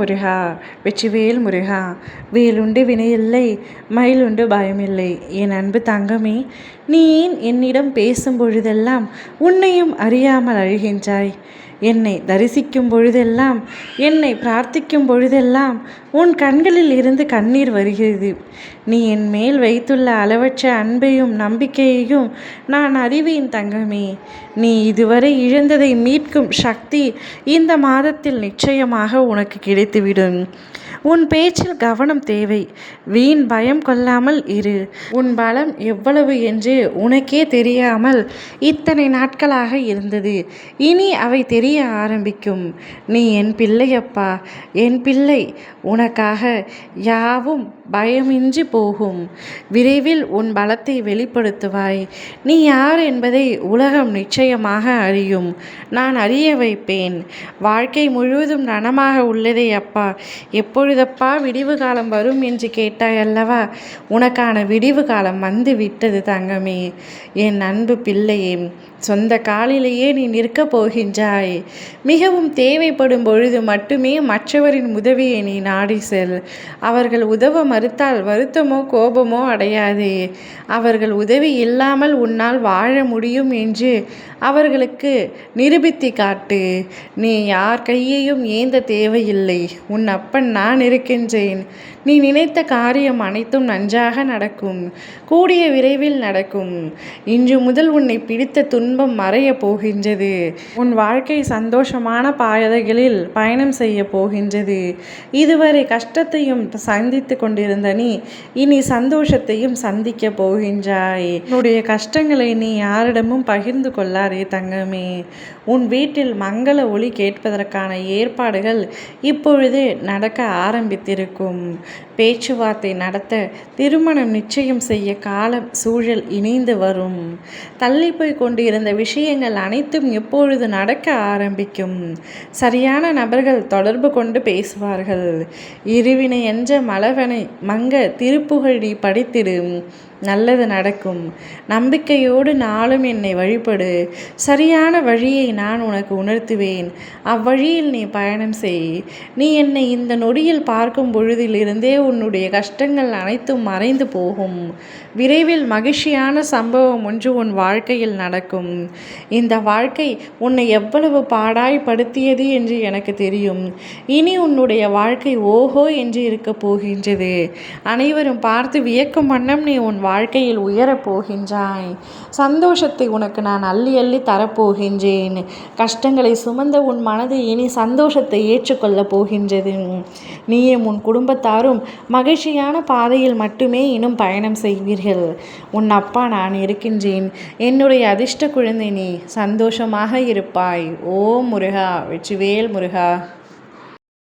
முருகா வெற்றிவேல் முருகா. வேலுண்டு வினையில்லை, மயிலுண்டு பயமில்லை. என் அன்பு தங்கமே, நீ ஏன் என்னிடம் பேசும் பொழுதெல்லாம் உன்னையும் அறியாமல் அழுகின்றாய்? என்னை தரிசிக்கும் பொழுதெல்லாம், என்னை பிரார்த்திக்கும் பொழுதெல்லாம் உன் கண்களில் இருந்து கண்ணீர் வருகிறது. நீ என் மேல் வைத்துள்ள அளவற்ற அன்பையும் நம்பிக்கையையும் நான் அறிவேன் தங்கமே. நீ இதுவரை இழந்ததை மீட்கும் சக்தி இந்த மாதத்தில் நிச்சயமாக உனக்கு கிடைத்துவிடும். உன் பேச்சில் கவனம் தேவை. வீண் பயம் கொள்ளாமல் இரு. உன் பலம் எவ்வளவு என்று உனக்கே தெரியாமல் இத்தனை நாட்களாக இருந்தது. இனி அவை தெரிய ஆரம்பிக்கும். நீ என் பிள்ளையப்பா, என் பிள்ளை. உனக்காக யாவும் பயமின்றி போகும். விரைவில் உன் பலத்தை வெளிப்படுத்துவாய். நீ யார் என்பதை உலகம் நிச்சயமாக அறியும். நான் அறிய வைப்பேன். வாழ்க்கை முழுவதும் ரணமாக உள்ளதே அப்பா, எப்பொழுதப்பா விடிவு காலம் வரும் என்று கேட்டாய் அல்லவா? உனக்கான விடிவு காலம் வந்து விட்டது தங்கமே. என் அன்பு பிள்ளையே, சொந்த காலிலேயே நீ நிற்கப் போகின்றாய். மிகவும் தேவைப்படும் பொழுது மட்டுமே மற்றவரின் உதவியை நீ நாடி செல். அவர்கள் உதவ மறுத்தால் வருத்தமோ கோபமோ அடையாதே. அவர்கள் உதவி இல்லாமல் உன்னால் வாழ முடியும் என்று அவர்களுக்கு நிரூபித்து காட்டு. நீ யார் கையையும் ஏந்த தேவையில்லை. உன் அப்பன் நான் இருக்கின்றேன். நீ நினைத்த காரியம் அனைத்தும் நன்றாக நடக்கும். கூடிய விரைவில் நடக்கும். இன்று முதல் உன்னை பிடித்த துன்பம் மறைய போகின்றது. உன் வாழ்க்கை சந்தோஷமான பாதைகளில் பயணம் செய்ய போகின்றது. இதுவரை கஷ்டத்தையும் சந்தித்து கொண்டிருந்த நீ இனி சந்தோஷத்தையும் சந்திக்க போகின்றாய். உன்னுடைய கஷ்டங்களை நீ யாரிடமும் பகிர்ந்து கொள்ளாதே தங்கமே. உன் வீட்டில் மங்கள ஒலி கேட்பதற்கான ஏற்பாடுகள் இப்பொழுது நடக்க ஆரம்பித்திருக்கும். பேச்சுவார்த்தை நடத்த, திருமணம் நிச்சயம் செய்ய காலம் சூழல் இணைந்து வரும். தள்ளி போய் கொண்டிருந்த விஷயங்கள் அனைத்தும் எப்பொழுது நடக்க ஆரம்பிக்கும். சரியான நபர்கள் தொடர்பு கொண்டு பேசுவார்கள். இருவினை என்ற மலவனை மங்க திருப்புகழ் நீ படித்திடு. நல்லது நடக்கும். நம்பிக்கையோடு நாளும் என்னை வழிபடு. சரியான வழியை நான் உனக்கு உணர்த்துவேன். அவ்வழியில் நீ பயணம் செய். நீ என்னை இந்த நொடியில் பார்க்கும் பொழுதிலிருந்தே உன்னுடைய கஷ்டங்கள் அனைத்தும் மறைந்து போகும். விரைவில் மகிழ்ச்சியான சம்பவம் ஒன்று உன் வாழ்க்கையில் நடக்கும். இந்த வாழ்க்கை உன்னை எவ்வளவு பாடாய்படுத்தியது என்று எனக்கு தெரியும். இனி உன்னுடைய வாழ்க்கை ஓஹோ என்று இருக்க போகின்றது. அனைவரும் பார்த்து வியக்கும் வண்ணம் நீ உன் வாழ்க்கையில் உயரப் போகின்றாய். சந்தோஷத்தை உனக்கு நான் அள்ளி அள்ளி தரப்போகின்றேன். கஷ்டங்களை சுமந்த உன் மனது இனி சந்தோஷத்தை ஏற்றுக்கொள்ளப் போகின்றது. நீயும் உன் குடும்பத்தாரும் மகிழ்ச்சியான பாதையில் மட்டுமே இன்னும் பயணம் செய்வீர்கள். உன் அப்பா நான் இருக்கின்றேன். என்னுடைய அதிர்ஷ்ட குழந்தை நீ. சந்தோஷமாக இருப்பாய். ஓம் முருகா வெற்றிவேல் முருகா.